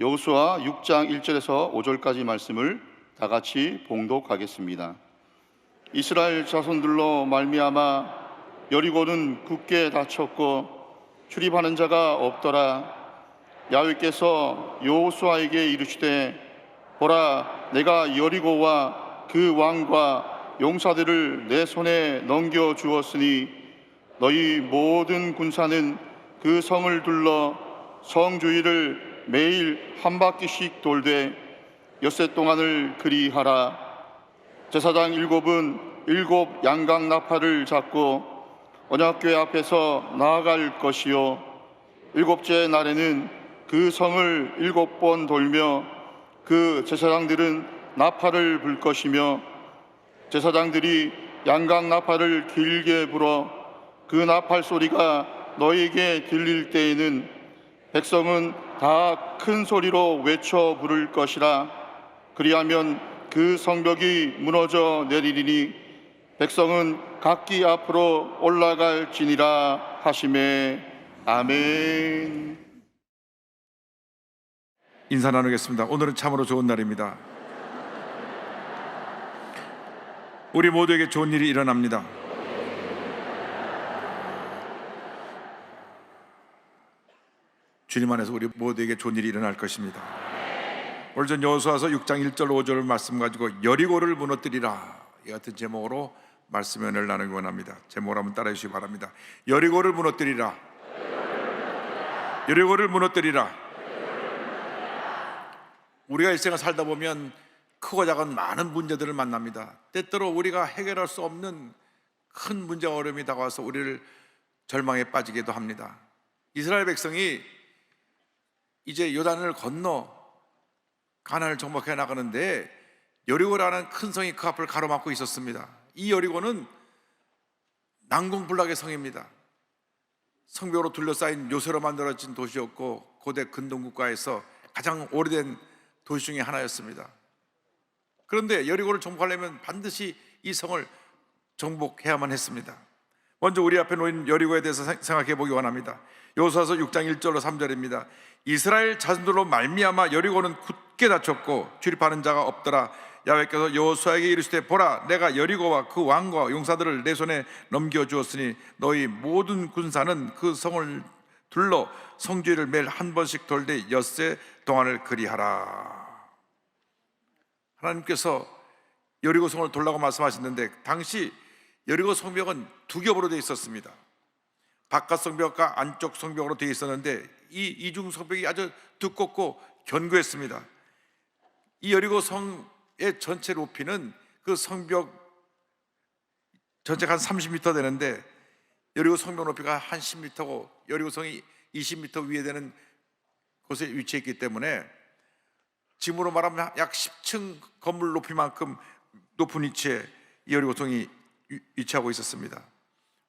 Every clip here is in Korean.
여호수아 6장 1절에서 5절까지 말씀을 다 같이 봉독하겠습니다. 이스라엘 자손들로 말미암아 여리고는 굳게 닫혔고 출입하는 자가 없더라. 야훼께서 여호수아에게 이르시되 보라, 내가 여리고와 그 왕과 용사들을 내 손에 넘겨 주었으니 너희 모든 군사는 그 성을 둘러 성 주위를 매일 한 바퀴씩 돌되 엿새 동안을 그리하라. 제사장 일곱 양각 나팔을 잡고 언약궤 앞에서 나아갈 것이요 일곱째 날에는 그 성을 7번 돌며 그 제사장들은 나팔을 불 것이며 제사장들이 양각 나팔을 길게 불어 그 나팔 소리가 너희에게 들릴 때에는 백성은 다 큰 소리로 외쳐 부를 것이라. 그리하면 그 성벽이 무너져 내리리니 백성은 각기 앞으로 올라갈지니라 하시매. 아멘. 인사 나누겠습니다. 오늘은 참으로 좋은 날입니다. 우리 모두에게 좋은 일이 일어납니다. 주님 안에서 우리 모두에게 좋은 일이 일어날 것입니다. 오늘 전 여호수아서 6장 1절 5절 말씀 가지고 여리고를 무너뜨리라, 이 같은 제목으로 말씀의 은혜를 나누기 원합니다. 제목을 한번 따라해 주시기 바랍니다. 여리고를 무너뜨리라. 여리고를 무너뜨리라. 우리가 일생을 살다 보면 크고 작은 많은 문제들을 만납니다. 때때로 우리가 해결할 수 없는 큰 문제와 어려움이 다가와서 우리를 절망에 빠지기도 합니다. 이스라엘 백성이 이제 요단을 건너 가나안을 정복해 나가는데 여리고라는 큰 성이 그 앞을 가로막고 있었습니다. 이 여리고는 난공불락의 성입니다. 성벽으로 둘러싸인 요새로 만들어진 도시였고 고대 근동국가에서 가장 오래된 도시 중에 하나였습니다. 그런데 여리고를 정복하려면 반드시 이 성을 정복해야만 했습니다. 먼저 우리 앞에 놓인 여리고에 대해서 생각해 보기 원합니다. 여호수아서 6장 1절로 3절입니다. 이스라엘 자손들로 말미암아 여리고는 굳게 닫혔고 출입하는 자가 없더라. 야훼께서 여호수아에게 이르시되 보라, 내가 여리고와 그 왕과 용사들을 내 손에 넘겨주었으니 너희 모든 군사는 그 성을 둘러 성주를 매일 한 번씩 돌되 엿새 동안을 그리하라. 하나님께서 여리고 성을 돌라고 말씀하셨는데 당시 여리고 성벽은 두 겹으로 되어 있었습니다. 바깥 성벽과 안쪽 성벽으로 되어 있었는데 이 이중 성벽이 아주 두껍고 견고했습니다. 이 여리고 성의 전체 높이는 그 성벽 전체가 한 30m 되는데 여리고 성벽 높이가 한 10m고 여리고 성이 20m 위에 되는 곳에 위치했기 때문에 지금으로 말하면 약 10층 건물 높이만큼 높은 위치에 여리고 성이 위치하고 있었습니다.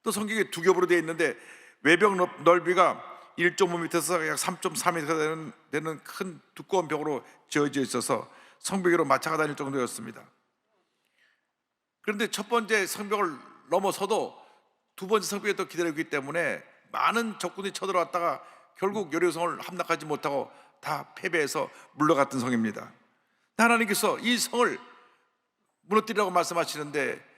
또 성경에 두 겹으로 되어 있는데 외벽 넓이가 1.5m에서 약 3.4m 되는 큰 두꺼운 벽으로 지어져 있어서 성벽으로 마차가 다닐 정도였습니다. 그런데 첫 번째 성벽을 넘어서도 두 번째 성벽이 또 기다리고 있기 때문에 많은 적군이 쳐들어왔다가 결국 여리고성을 함락하지 못하고 다 패배해서 물러갔던 성입니다. 하나님께서 이 성을 무너뜨리라고 말씀하시는데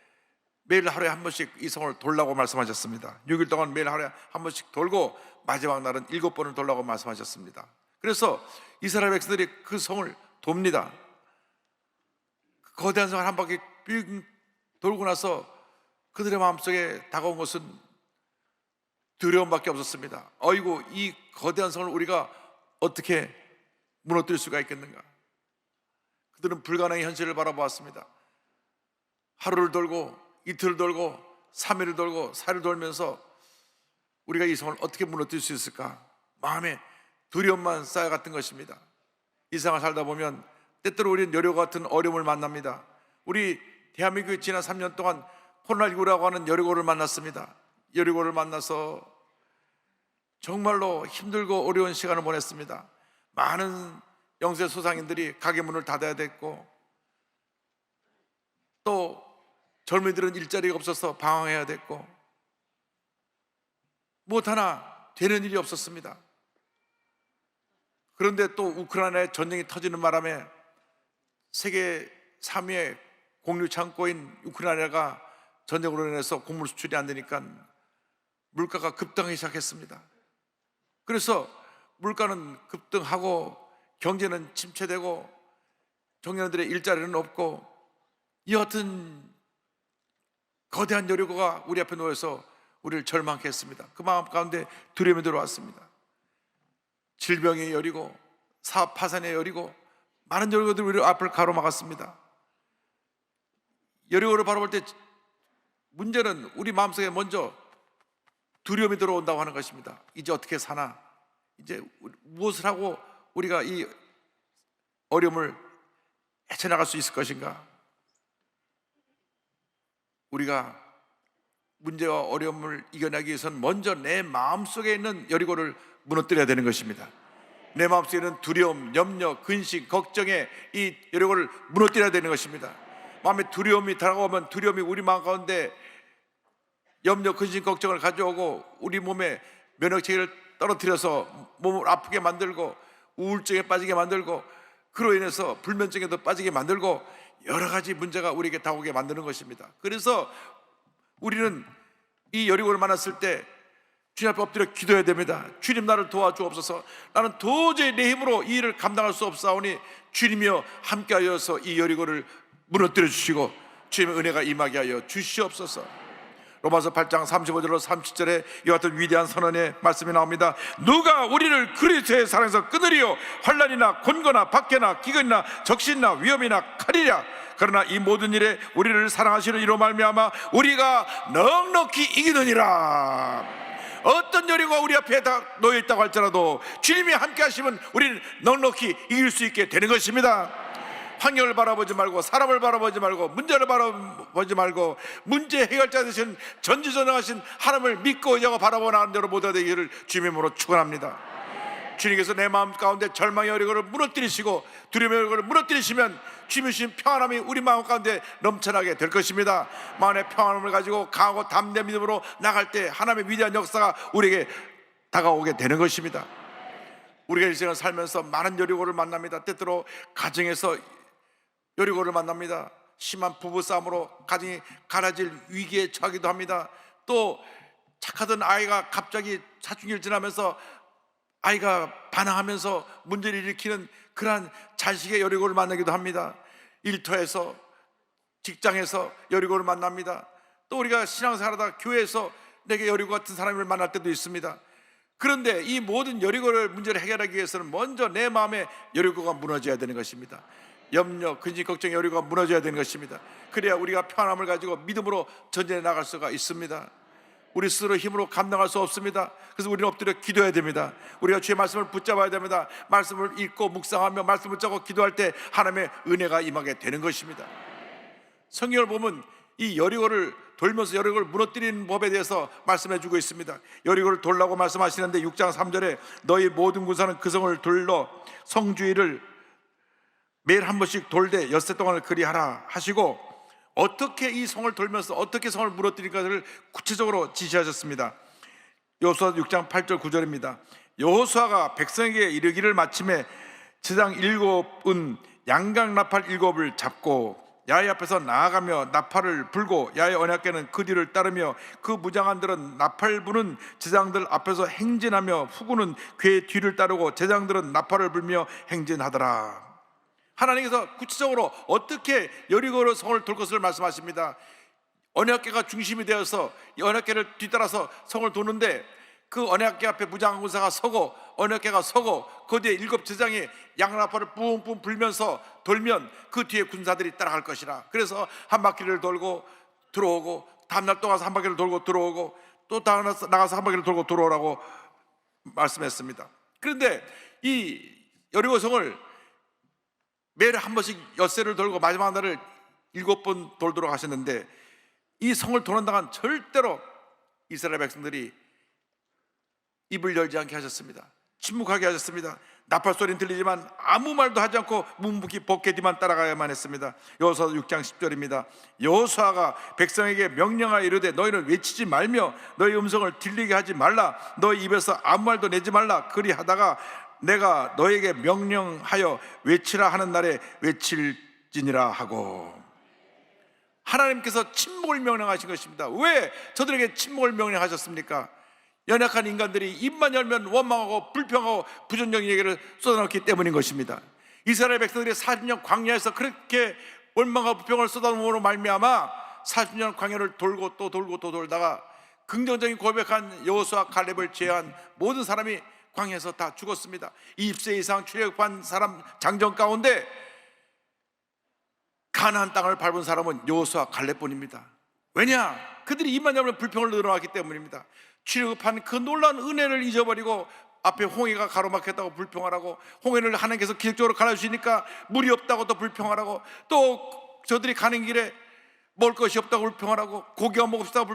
매일 하루에 한 번씩 이 성을 돌라고 말씀하셨습니다. 6일 동안 매일 하루에 한 번씩 돌고 마지막 날은 7번을 돌라고 말씀하셨습니다. 그래서 이스라엘 백성들이 그 성을 돕니다. 거대한 성을 한 바퀴 빙 돌고 나서 그들의 마음속에 다가온 것은 두려움밖에 없었습니다. 어이구, 이 거대한 성을 우리가 어떻게 무너뜨릴 수가 있겠는가? 그들은 불가능의 현실을 바라보았습니다. 하루를 돌고 이틀을 돌고 3일을 돌고 4일을 돌면서 우리가 이 성을 어떻게 무너뜨릴 수 있을까? 마음에 두려움만 쌓여갔던 것입니다. 이 세상을 살다 보면 때때로 우리는 여리고 같은 어려움을 만납니다. 우리 대한민국에 지난 3년 동안 코로나19라고 하는 여리고를 만났습니다. 여리고를 만나서 정말로 힘들고 어려운 시간을 보냈습니다. 많은 영세 소상인들이 가게 문을 닫아야 됐고 또 젊은이들은 일자리가 없어서 방황해야 됐고 무엇 하나 되는 일이 없었습니다. 그런데 또 우크라이나에 전쟁이 터지는 바람에 세계 3위의 공유 창고인 우크라이나가 전쟁으로 인해서 곡물 수출이 안 되니까 물가가 급등하기 시작했습니다. 그래서 물가는 급등하고 경제는 침체되고 청년들의 일자리는 없고 이 같은 거대한 여리고가 우리 앞에 놓여서 우리를 절망케 했습니다. 그 마음 가운데 두려움이 들어왔습니다. 질병의 여리고, 사업 파산의 여리고, 많은 여리고들이 우리 앞을 가로막았습니다. 여리고를 바라볼 때 문제는 우리 마음속에 먼저 두려움이 들어온다고 하는 것입니다. 이제 어떻게 사나? 이제 무엇을 하고 우리가 이 어려움을 헤쳐나갈 수 있을 것인가? 우리가 문제와 어려움을 이겨내기 위해서는 먼저 내 마음속에 있는 여리고를 무너뜨려야 되는 것입니다. 내 마음속에 있는 두려움, 염려, 근심, 걱정에 이 여리고를 무너뜨려야 되는 것입니다. 마음에 두려움이 다가오면 두려움이 우리 마음 가운데 염려, 근심, 걱정을 가져오고 우리 몸에 면역체계를 떨어뜨려서 몸을 아프게 만들고 우울증에 빠지게 만들고 그로 인해서 불면증에도 빠지게 만들고 여러 가지 문제가 우리에게 다가오게 만드는 것입니다. 그래서 우리는 이 여리고를 만났을 때 주님 앞에 엎드려 기도해야 됩니다. 주님, 나를 도와주옵소서. 나는 도저히 내 힘으로 이 일을 감당할 수 없사오니 주님이여 함께하여서 이 여리고를 무너뜨려 주시고 주님의 은혜가 임하게 하여 주시옵소서. 로마서 8장 35절로 37절에 이와 같은 위대한 선언의 말씀이 나옵니다. 누가 우리를 그리스도의 사랑에서 끊으리요? 환난이나 곤고나 박해나 기근이나 적신이나 위험이나 칼이랴. 그러나 이 모든 일에 우리를 사랑하시는 이로 말미암아 우리가 넉넉히 이기느니라. 어떤 여리고가 우리 앞에 다 놓여 있다고 할지라도 주님이 함께 하시면 우리는 넉넉히 이길 수 있게 되는 것입니다. 환경을 바라보지 말고 사람을 바라보지 말고 문제를 바라보지 말고 문제 해결자 되신 전지전능하신 하나님을 믿고 의지하고 바라보는 대로 모두가 되기를 주님으로 축원합니다. 주님께서 내 마음 가운데 절망의 여리고를 무너뜨리시고 두려움의 여리고를 무너뜨리시면 주님이 주신 평안함이 우리 마음 가운데 넘쳐나게 될 것입니다. 마음의 평안함을 가지고 강하고 담대한 믿음으로 나갈 때 하나님의 위대한 역사가 우리에게 다가오게 되는 것입니다. 우리가 일생을 살면서 많은 여리고를 만납니다. 때때로 가정에서 여리고를 만납니다. 심한 부부싸움으로 가정이 갈라질 위기에 처하기도 합니다. 또 착하던 아이가 갑자기 사춘기를 지나면서 아이가 반항하면서 문제를 일으키는 그러한 자식의 여리고를 만나기도 합니다. 일터에서, 직장에서 여리고를 만납니다. 또 우리가 신앙생활하다 교회에서 내게 여리고 같은 사람을 만날 때도 있습니다. 그런데 이 모든 여리고를 문제를 해결하기 위해서는 먼저 내 마음에 여리고가 무너져야 되는 것입니다. 염려, 근심, 걱정, 여리고가 무너져야 되는 것입니다. 그래야 우리가 평안함을 가지고 믿음으로 전진해 나갈 수가 있습니다. 우리 스스로 힘으로 감당할 수 없습니다. 그래서 우리는 엎드려 기도해야 됩니다. 우리가 주의 말씀을 붙잡아야 됩니다. 말씀을 읽고 묵상하며 말씀을 붙잡고 기도할 때 하나님의 은혜가 임하게 되는 것입니다. 성경을 보면 이 여리고를 돌면서 여리고를 무너뜨리는 법에 대해서 말씀해 주고 있습니다. 여리고를 돌라고 말씀하시는데 6장 3절에 너희 모든 군사는 그 성을 돌러 성주의를 매일 한 번씩 돌되 엿새 동안을 그리하라 하시고 어떻게 이 성을 돌면서 어떻게 성을 무너뜨릴까를 구체적으로 지시하셨습니다. 여호수아 6장 8절 9절입니다. 여호수아가 백성에게 이르기를 마침에 제장 7은 양각 나팔 7을 잡고 야훼 앞에서 나아가며 나팔을 불고 야훼 언약궤는 그 뒤를 따르며 그 무장한들은 나팔 부는 제장들 앞에서 행진하며 후군은 궤 뒤를 따르고 제장들은 나팔을 불며 행진하더라. 하나님께서 구체적으로 어떻게 여리고로 성을 돌 것을 말씀하십니다. 언약궤가 중심이 되어서 이 언약궤를 뒤따라서 성을 도는데 그 언약궤 앞에 무장한 군사가 서고 언약궤가 서고 그 뒤에 7 제장이 양나팔을 뿜뿜 불면서 돌면 그 뒤에 군사들이 따라갈 것이라. 그래서 한 바퀴를 돌고 들어오고 다음날 또 가서 한 바퀴를 돌고 들어오고 또 나가서 한 바퀴를 돌고 들어오라고 말씀했습니다. 그런데 이 여리고 성을 매일 한 번씩 엿새를 돌고 마지막 날을 7번 돌도록 하셨는데 이 성을 도는 동안 절대로 이스라엘 백성들이 입을 열지 않게 하셨습니다. 침묵하게 하셨습니다. 나팔 소리는 들리지만 아무 말도 하지 않고 묵묵히 벗게 뒤만 따라가야만 했습니다. 여호수아 6장 10절입니다. 여호수아가 백성에게 명령하여 이르되 너희는 외치지 말며 너희 음성을 들리게 하지 말라. 너희 입에서 아무 말도 내지 말라. 그리하다가 내가 너에게 명령하여 외치라 하는 날에 외칠지니라 하고. 하나님께서 침묵을 명령하신 것입니다. 왜 저들에게 침묵을 명령하셨습니까? 연약한 인간들이 입만 열면 원망하고 불평하고 부정적인 얘기를 쏟아놓기 때문인 것입니다. 이스라엘 백성들이 40년 광야에서 그렇게 원망하고 불평을 쏟아놓음으로 말미암아 40년 광야를 돌고 또 돌고 또 돌다가 긍정적인 고백한 여호수아 갈렙을 제외한 모든 사람이 광야에서 다 죽었습니다. 20세 이상 출애굽한 사람 장정 가운데 가나안 땅을 밟은 사람은 여호수아 갈렙뿐입니다. 왜냐? 그들이 입만 열면 불평을 늘어났기 때문입니다. 출애굽한 그 놀라운 은혜를 잊어버리고 앞에 홍해가 가로막혔다고 불평하라고, 홍해를 하나님께서 기적적으로 갈아주시니까 물이 없다고 또 불평하라고, 또 저들이 가는 길에 먹을 것이 없다고 불평하라고, 고기가 먹읍시다고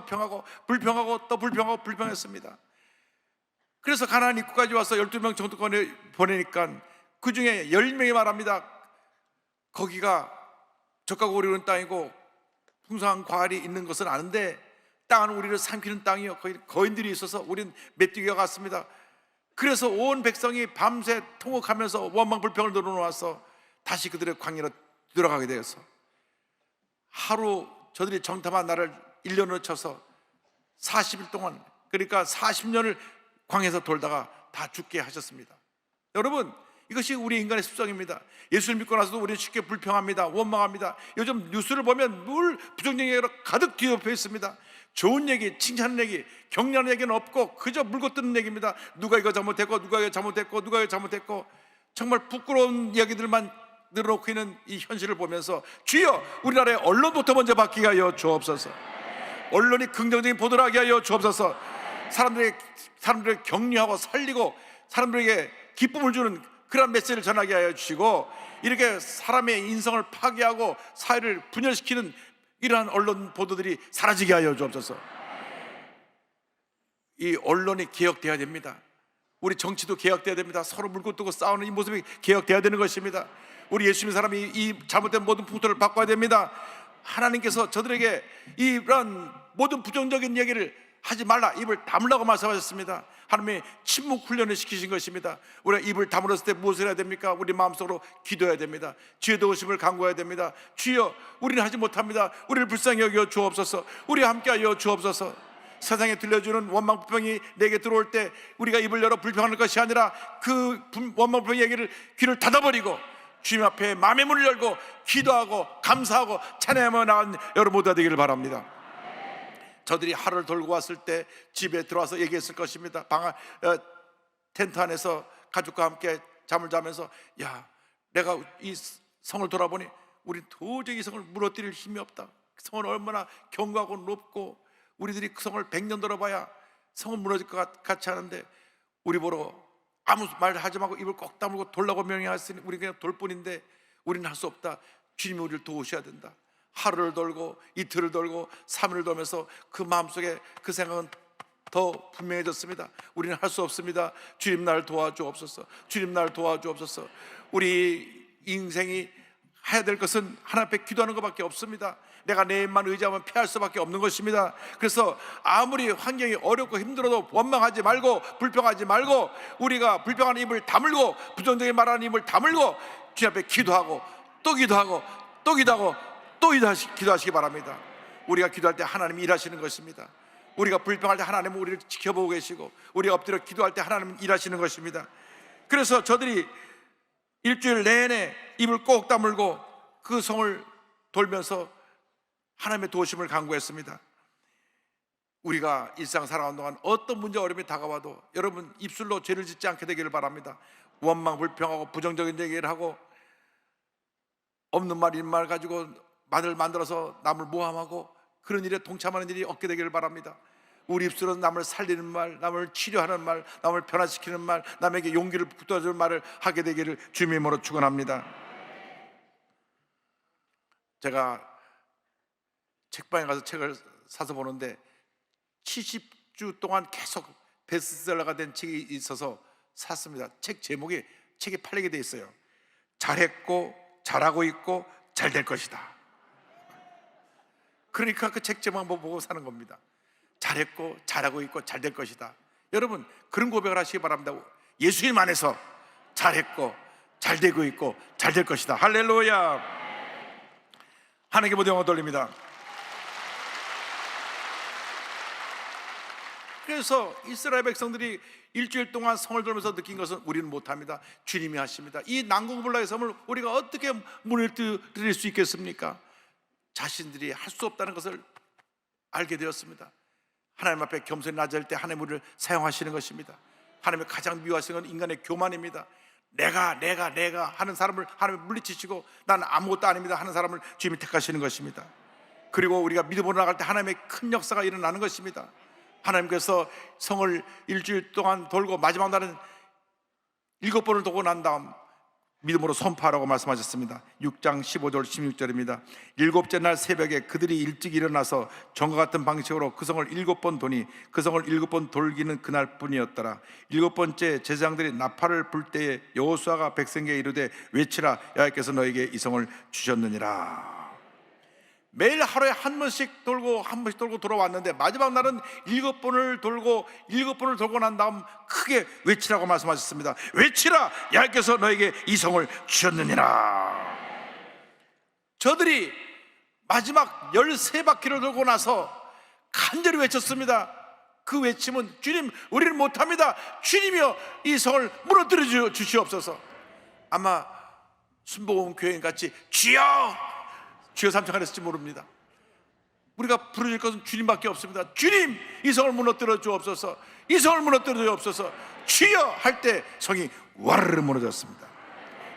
불평하고 또 불평하고 불평했습니다. 그래서 가나안 입구까지 와서 12명 정도 보내니까 그 중에 10명이 말합니다. 거기가 적과 고리는 땅이고 풍성한 과일이 있는 것은 아는데 땅은 우리를 삼키는 땅이요, 거기 거인들이 있어서 우린 메뚜기가 같습니다. 그래서 온 백성이 밤새 통곡하면서 원망 불평을 늘어놓아서 다시 그들의 광야로 들어가게 되어서 하루 저들이 정탐한 날을 1년으로 쳐서 40일 동안, 그러니까 40년을 광야에서 돌다가 다 죽게 하셨습니다. 여러분, 이것이 우리 인간의 습성입니다. 예수를 믿고 나서도 우리는 쉽게 불평합니다. 원망합니다. 요즘 뉴스를 보면 늘 부정적인 얘기로 가득 뒤덮여 있습니다. 좋은 얘기, 칭찬하는 얘기, 격려하는 얘기는 없고 그저 물고 뜯는 얘기입니다. 누가 이거 잘못했고 누가 이거 잘못했고 누가 이거 잘못했고, 정말 부끄러운 이야기들만 늘어놓고 있는 이 현실을 보면서 주여, 우리나라의 언론부터 먼저 바뀌게 하여 주옵소서. 언론이 긍정적인 보도를 하게 하여 주옵소서. 사람들을 격려하고 살리고 사람들에게 기쁨을 주는 그런 메시지를 전하게 하여 주시고, 이렇게 사람의 인성을 파괴하고 사회를 분열시키는 이러한 언론 보도들이 사라지게 하여 주옵소서. 이 언론이 개혁돼야 됩니다. 우리 정치도 개혁돼야 됩니다. 서로 물고 뜨고 싸우는 이 모습이 개혁돼야 되는 것입니다. 우리 예수 믿는 사람이 이 잘못된 모든 풍토를 바꿔야 됩니다. 하나님께서 저들에게 이런 모든 부정적인 얘기를 하지 말라, 입을 다물라고 말씀하셨습니다. 하나님이 침묵 훈련을 시키신 것입니다. 우리가 입을 다물었을 때 무엇을 해야 됩니까? 우리 마음속으로 기도해야 됩니다. 주의 도우심을 간구해야 됩니다. 주여, 우리는 하지 못합니다. 우리를 불쌍히 여겨 주옵소서. 우리와 함께하여 주옵소서. 세상에 들려주는 원망 불평이 내게 들어올 때 우리가 입을 열어 불평하는 것이 아니라 그 원망 불평 얘기를 귀를 닫아버리고 주님 앞에 마음의 문을 열고 기도하고 감사하고 찬양하며 나간 여러분 모두가 되기를 바랍니다. 저들이 하루를 돌고 왔을 때 집에 들어와서 얘기했을 것입니다. 텐트 안에서 가족과 함께 잠을 자면서, 야, 내가 이 성을 돌아보니 우리 도저히 이 성을 무너뜨릴 힘이 없다. 성은 얼마나 견고하고 높고 우리들이 그 성을 100년 돌아봐야 성은 무너질 것 같지 않은데 우리 보러 아무 말 하지 말고 입을 꼭 다물고 돌라고 명령하시니 우리 그냥 돌 뿐인데 우리는 할 수 없다. 주님이 우리를 도우셔야 된다. 하루를 돌고 이틀을 돌고 3일을 돌면서 그 마음속에 그 생각은 더 분명해졌습니다. 우리는 할 수 없습니다. 주님 날 도와주옵소서. 주님 날 도와주옵소서. 우리 인생이 해야 될 것은 하나님 앞에 기도하는 것밖에 없습니다. 내가 내 입만 의지하면 피할 수밖에 없는 것입니다. 그래서 아무리 환경이 어렵고 힘들어도 원망하지 말고 불평하지 말고 우리가 불평하는 입을 다물고 부정적인 말하는 입을 다물고 주님 앞에 기도하고 또 기도하고 또 기도하고 또 기도하시기 바랍니다. 우리가 기도할 때 하나님이 일하시는 것입니다. 우리가 불평할 때 하나님은 우리를 지켜보고 계시고 우리가 엎드려 기도할 때 하나님은 일하시는 것입니다. 그래서 저들이 일주일 내내 입을 꼭 다물고 그 성을 돌면서 하나님의 도우심을 간구했습니다. 우리가 일상 살아가는 동안 어떤 문제 어려움이 다가와도 여러분 입술로 죄를 짓지 않게 되기를 바랍니다. 원망 불평하고 부정적인 얘기를 하고 없는 말 있는 말 가지고 말을 만들어서 남을 모함하고 그런 일에 동참하는 일이 없게 되기를 바랍니다. 우리 입술은 남을 살리는 말, 남을 치료하는 말, 남을 변화시키는 말, 남에게 용기를 북돋아주는 말을 하게 되기를 주님의 이름으로 축원합니다. 제가 책방에 가서 책을 사서 보는데 70주 동안 계속 베스트셀러가 된 책이 있어서 샀습니다. 책 제목이 책이 팔리게 돼 있어요. 잘했고 잘하고 있고 잘 될 것이다. 그러니까 그 책 제목 한번 보고 사는 겁니다. 잘했고 잘하고 있고 잘 될 것이다. 여러분 그런 고백을 하시기 바랍니다. 예수님 안에서 잘했고 잘 되고 있고 잘 될 것이다. 할렐루야. 하나님께 모든 영광 돌립니다. 그래서 이스라엘 백성들이 일주일 동안 성을 돌면서 느낀 것은 우리는 못합니다. 주님이 하십니다. 이 난공불락의 섬을 우리가 어떻게 무너뜨릴 수 있겠습니까? 자신들이 할 수 없다는 것을 알게 되었습니다. 하나님 앞에 겸손히 낮을 때 하나님 우리를 사용하시는 것입니다. 하나님의 가장 미워하시는 건 인간의 교만입니다. 내가 하는 사람을 하나님이 물리치시고 나는 아무것도 아닙니다 하는 사람을 주님이 택하시는 것입니다. 그리고 우리가 믿음으로 나갈 때 하나님의 큰 역사가 일어나는 것입니다. 하나님께서 성을 일주일 동안 돌고 마지막 날은 7번을 돌고 난 다음 믿음으로 선포하라고 말씀하셨습니다. 6장 15절 16절입니다. 7째 날 새벽에 그들이 일찍 일어나서 전과 같은 방식으로 그 성을 7번 도니 그 성을 7번 돌기는 그날 뿐이었더라. 7번째 제사장들이 나팔을 불 때에 여호수아가 백성에게 이르되 외치라 여호와께서 너에게 이 성을 주셨느니라. 매일 하루에 한 번씩 돌고 돌아왔는데 마지막 날은 7번을 돌고 난 다음 크게 외치라고 말씀하셨습니다. 외치라 여호와께서 너에게 이 성을 주셨느니라. 저들이 마지막 13바퀴를 돌고 나서 간절히 외쳤습니다. 그 외침은 주님 우리는 못합니다. 주님이여 이 성을 무너뜨려 주시옵소서. 아마 순복음 교회같이 주여 삼창하랬을지 모릅니다. 우리가 부르실 것은 주님밖에 없습니다. 주님 이 성을 무너뜨려 주옵소서. 이 성을 무너뜨려 주옵소서. 주여 할 때 성이 와르르 무너졌습니다.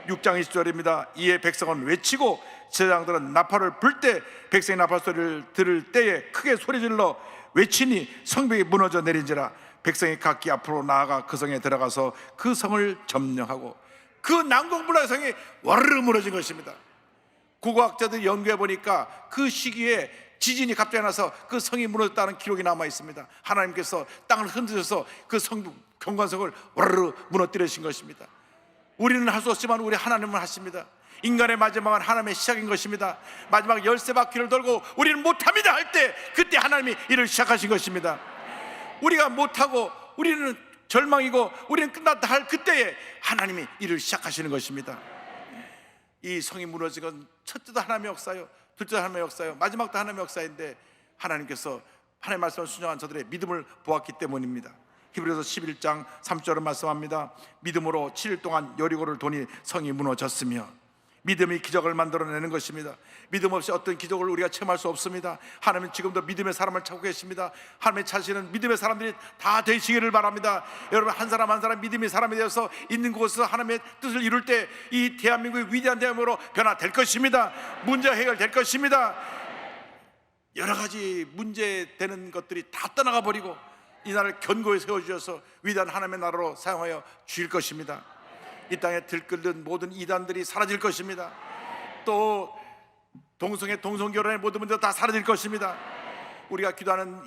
6장 20절입니다. 이에 백성은 외치고 제사장들은 나팔을 불 때 백성이 나팔 소리를 들을 때에 크게 소리질러 외치니 성벽이 무너져 내린지라. 백성이 각기 앞으로 나아가 그 성에 들어가서 그 성을 점령하고 그 난공불락의 성이 와르르 무너진 것입니다. 고고학자들이 연구해 보니까 그 시기에 지진이 갑자기 나서 그 성이 무너졌다는 기록이 남아 있습니다. 하나님께서 땅을 흔드셔서 그 경관성을 와르르 무너뜨리신 것입니다. 우리는 할 수 없지만 우리 하나님은 하십니다. 인간의 마지막은 하나님의 시작인 것입니다. 마지막 13바퀴를 돌고 우리는 못합니다 할 때 그때 하나님이 일을 시작하신 것입니다. 우리가 못하고 우리는 절망이고 우리는 끝났다 할 그때에 하나님이 일을 시작하시는 것입니다. 이 성이 무너진 건 첫째도 하나님의 역사요, 둘째도 하나님의 역사요, 마지막도 하나님의 역사인데 하나님께서 하나님의 말씀을 순종한 저들의 믿음을 보았기 때문입니다. 히브리서 11장 3절은 말씀합니다. 믿음으로 7일 동안 여리고를 도니 성이 무너졌으며. 믿음이 기적을 만들어내는 것입니다. 믿음 없이 어떤 기적을 우리가 체험할 수 없습니다. 하나님은 지금도 믿음의 사람을 찾고 계십니다. 하나님의 찾으시는 믿음의 사람들이 다 되시기를 바랍니다. 여러분 한 사람 한 사람 믿음의 사람이 되어서 있는 곳에서 하나님의 뜻을 이룰 때 이 대한민국이 위대한 대한민국으로 변화될 것입니다. 문제 해결될 것입니다. 여러 가지 문제되는 것들이 다 떠나가 버리고 이 나라를 견고히 세워주셔서 위대한 하나님의 나라로 사용하여 주실 것입니다. 이 땅에 들끓는 모든 이단들이 사라질 것입니다. 또 동성결혼의 모든 문제도 다 사라질 것입니다. 우리가 기도하는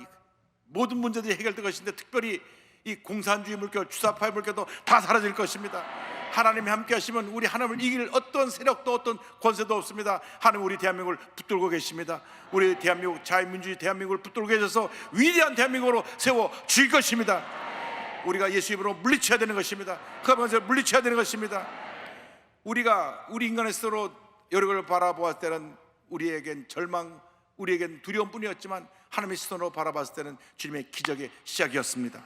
모든 문제들이 해결될 것인데 특별히 이 공산주의 물결, 주사파의 물결도 다 사라질 것입니다. 하나님이 함께 하시면 우리 하나님을 이길 어떤 세력도 어떤 권세도 없습니다. 하나님 우리 대한민국을 붙들고 계십니다. 우리 대한민국 자유민주주의 대한민국을 붙들고 계셔서 위대한 대한민국으로 세워 주실 것입니다. 우리가 예수 이름으로 물리쳐야 되는 것입니다. 그 앞에서 물리쳐야 되는 것입니다. 우리가 우리 인간의 스스로 여러 걸 바라보았을 때는 우리에겐 절망, 우리에겐 두려움뿐이었지만 하나님의 시선으로 바라봤을 때는 주님의 기적의 시작이었습니다.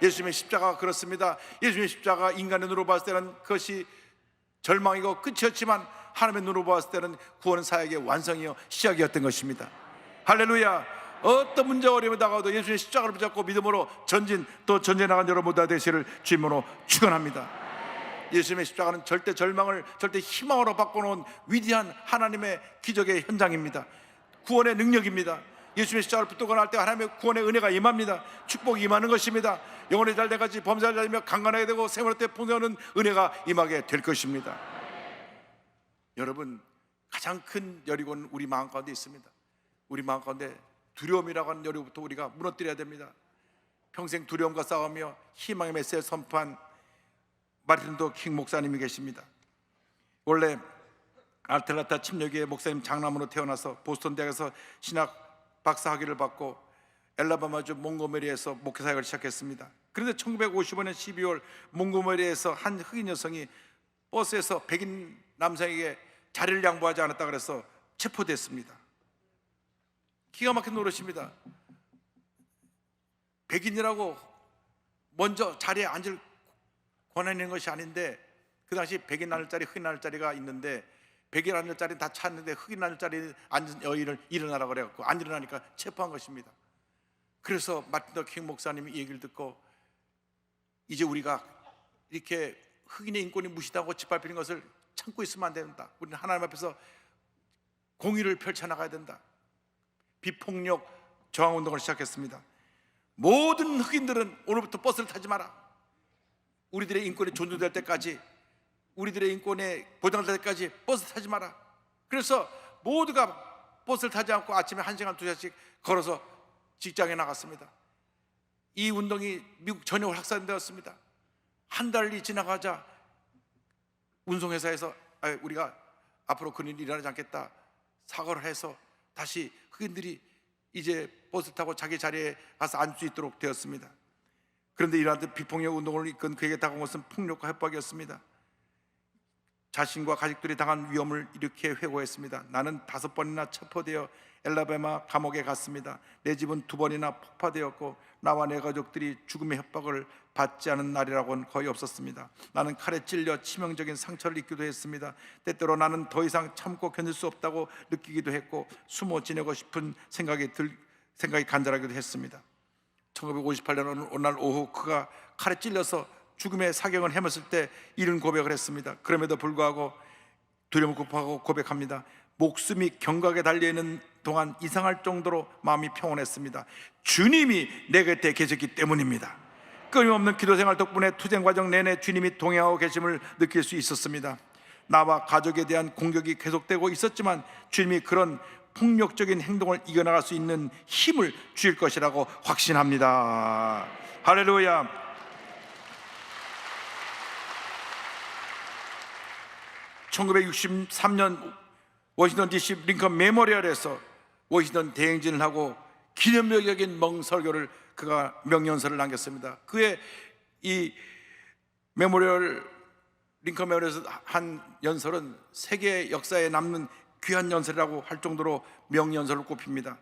예수님의 십자가가 그렇습니다. 예수님의 십자가가 인간의 눈으로 봤을 때는 그것이 절망이고 끝이었지만 하나님의 눈으로 봤을 때는 구원 사역의 완성이요 시작이었던 것입니다. 할렐루야. 어떤 문제가 어려움이 다가와도 예수님의 십자가를 붙잡고 믿음으로 전진해 나간 여러분 다 되시를 주님으로 축원합니다. 예수님의 십자가는 절대 절망을 절대 희망으로 바꿔놓은 위대한 하나님의 기적의 현장입니다. 구원의 능력입니다. 예수님의 십자가를 붙들고 날 때 하나님의 구원의 은혜가 임합니다. 축복이 임하는 것입니다. 영혼이 잘 돼가지 범사를 잘 되며 강건하게 되고 생활 때 풍성한 은혜가 임하게 될 것입니다. 여러분 가장 큰 여리고는 우리 마음 가운데 있습니다. 우리 마음 가운데 두려움이라고 하는 여리고부터 우리가 무너뜨려야 됩니다. 평생 두려움과 싸우며 희망의 메시지를 선포한 마르틴 루터 킹 목사님이 계십니다. 원래 알틀란타 침례교회 목사님 장남으로 태어나서 보스턴 대학에서 신학 박사 학위를 받고 엘라바마주 몽고메리에서 목회 사역을 시작했습니다. 그런데 1955년 12월 몽고메리에서 한 흑인 여성이 버스에서 백인 남성에게 자리를 양보하지 않았다 그래서 체포됐습니다. 기가 막힌 노릇입니다. 백인이라고 먼저 자리에 앉을 권한이 있는 것이 아닌데, 그 당시 백인 앉을 자리, 흑인 앉을 자리가 있는데 백인 앉을 자리는 다 찼는데 흑인 앉을 자리에 앉은 여인을 일어나라고 그래갖고 안 일어나니까 체포한 것입니다. 그래서 마틴 루터 킹 목사님이 이 얘기를 듣고, 이제 우리가 이렇게 흑인의 인권이 무시당하고 짓밟히는 것을 참고 있으면 안 된다. 우리는 하나님 앞에서 공의를 펼쳐나가야 된다. 비폭력 저항운동을 시작했습니다. 모든 흑인들은 오늘부터 버스를 타지 마라. 우리들의 인권이 존중될 때까지, 우리들의 인권에 보장될 때까지 버스 타지 마라. 그래서 모두가 버스를 타지 않고 아침에 1시간, 2시간씩 걸어서 직장에 나갔습니다. 이 운동이 미국 전역으로 확산되었습니다. 한 달이 지나가자 운송회사에서 우리가 앞으로 그런 일 일어나지 않겠다 사과를 해서 다시 흑인들이 이제 버스 타고 자기 자리에 가서 앉을 수 있도록 되었습니다. 그런데 이러한 비폭력 운동을 이끈 그에게 다가온 것은 폭력과 협박이었습니다. 자신과 가족들이 당한 위험을 이렇게 회고했습니다. 나는 5번이나 체포되어 엘라베마 감옥에 갔습니다. 내 집은 2번이나 폭파되었고 나와 내 가족들이 죽음의 협박을 받지 않은 날이라고는 거의 없었습니다. 나는 칼에 찔려 치명적인 상처를 입기도 했습니다. 때때로 나는 더 이상 참고 견딜 수 없다고 느끼기도 했고 숨어 지내고 싶은 생각이 간절하기도 했습니다. 1958년 어느 날 오후 그가 칼에 찔려서 죽음의 사경을 헤맸을 때 이런 고백을 했습니다. 그럼에도 불구하고 두려움을 극복하고 고백합니다. 목숨이 경각에 달려있는 동안 이상할 정도로 마음이 평온했습니다. 주님이 내 곁에 계셨기 때문입니다. 끊임없는 기도생활 덕분에 투쟁 과정 내내 주님이 동행하고 계심을 느낄 수 있었습니다. 나와 가족에 대한 공격이 계속되고 있었지만 주님이 그런 폭력적인 행동을 이겨나갈 수 있는 힘을 주실 것이라고 확신합니다. 할렐루야. 1963년 워싱턴 DC 링컨 메모리얼에서 워싱턴 대행진을 하고 기념비적인 설교를 그가 명연설을 남겼습니다. 그의 이 메모리얼 링컨 메모리얼에서 한 연설은 세계 역사에 남는 귀한 연설이라고 할 정도로 명연설을 꼽힙니다.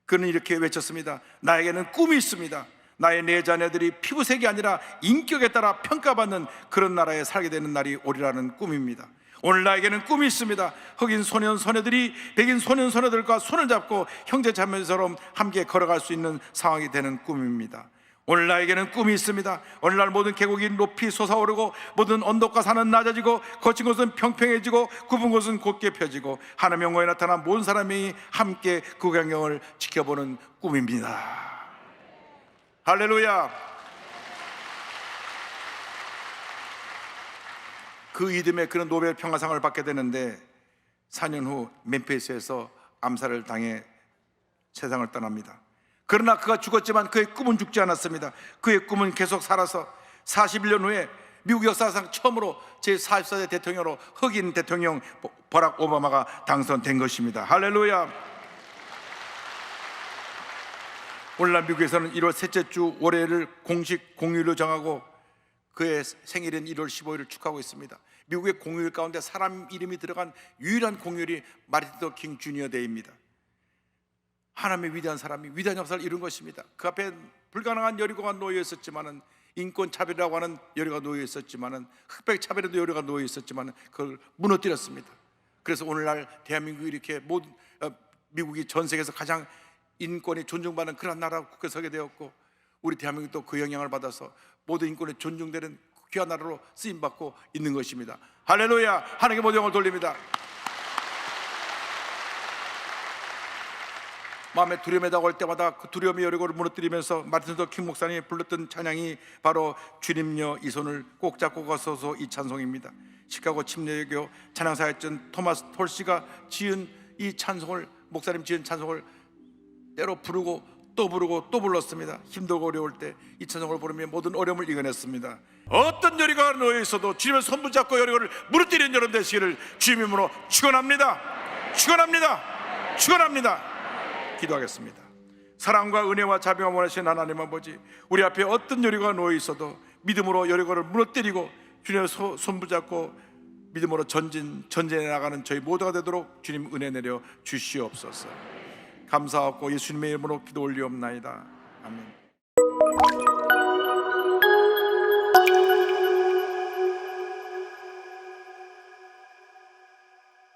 그는 이렇게 외쳤습니다. 나에게는 꿈이 있습니다. 나의 네 자녀들이 피부색이 아니라 인격에 따라 평가받는 그런 나라에 살게 되는 날이 오리라는 꿈입니다. 오늘 나에게는 꿈이 있습니다. 흑인 소년 소녀들이 백인 소년 소녀들과 손을 잡고 형제 자매처럼 함께 걸어갈 수 있는 상황이 되는 꿈입니다. 오늘 나에게는 꿈이 있습니다. 오늘날 모든 계곡이 높이 솟아오르고 모든 언덕과 산은 낮아지고 거친 곳은 평평해지고 굽은 곳은 곧게 펴지고 하나님의 영광에 나타난 모든 사람이 함께 그 광경을 지켜보는 꿈입니다. 할렐루야. 그 이듬해 그는 노벨 평화상을 받게 되는데 4년 후 멤피스에서 암살을 당해 세상을 떠납니다. 그러나 그가 죽었지만 그의 꿈은 죽지 않았습니다. 그의 꿈은 계속 살아서 41년 후에 미국 역사상 처음으로 제44대 대통령으로 흑인 대통령 버락 오바마가 당선된 것입니다. 할렐루야. 오늘날 미국에서는 1월 셋째 주 월요일을 공식 공휴일로 정하고 그의 생일인 1월 15일을 축하하고 있습니다. 미국의 공휴일 가운데 사람 이름이 들어간 유일한 공휴일이 마틴 루터 킹 주니어 데이입니다. 하나님의 위대한 사람이 위대한 역사를 이룬 것입니다. 그 앞에 불가능한 여리고가 놓여 있었지만은, 인권 차별이라고 하는 여리가 놓여 있었지만은, 흑백 차별에도 여리가 놓여 있었지만은 그걸 무너뜨렸습니다. 그래서 오늘날 대한민국이 이렇게 모든 미국이 전 세계에서 가장 인권이 존중받는 그런 나라로 굳게 서게 되었고, 우리 대한민국도 그 영향을 받아서 모든 인권이 존중되는 귀한 나라로 쓰임받고 있는 것입니다. 할렐루야. 하나님께 모든 영광을 돌립니다. 마음에 두려움이 다가올 때마다 그 두려움의 여리고를 무너뜨리면서 마틴 루터 킹 목사님이 불렀던 찬양이 바로 주님여 이 손을 꼭 잡고 가소서 이 찬송입니다. 시카고 침례교 찬양사였던 토마스 톨씨가 지은 이 찬송을, 목사님 지은 찬송을 때로 부르고 또 부르고 또 불렀습니다. 힘들고 어려울 때 이 찬송을 부르며 모든 어려움을 이겨냈습니다. 어떤 여리가 놓여 있어도 주님의 손 붙잡고 여리고를 무너뜨리는 여러분 되시기를 주님 이름으로 축원합니다. 축원합니다. 축원합니다. 기도하겠습니다. 사랑과 은혜와 자비가 원하시는 하나님 아버지, 우리 앞에 어떤 여리고가 놓여 있어도 믿음으로 여리고를 무너뜨리고 주님의 손 붙잡고 믿음으로 전진해 나가는 저희 모두가 되도록 주님 은혜 내려 주시옵소서. 감사하고 예수님의 이름으로 기도 올리옵나이다. 아멘.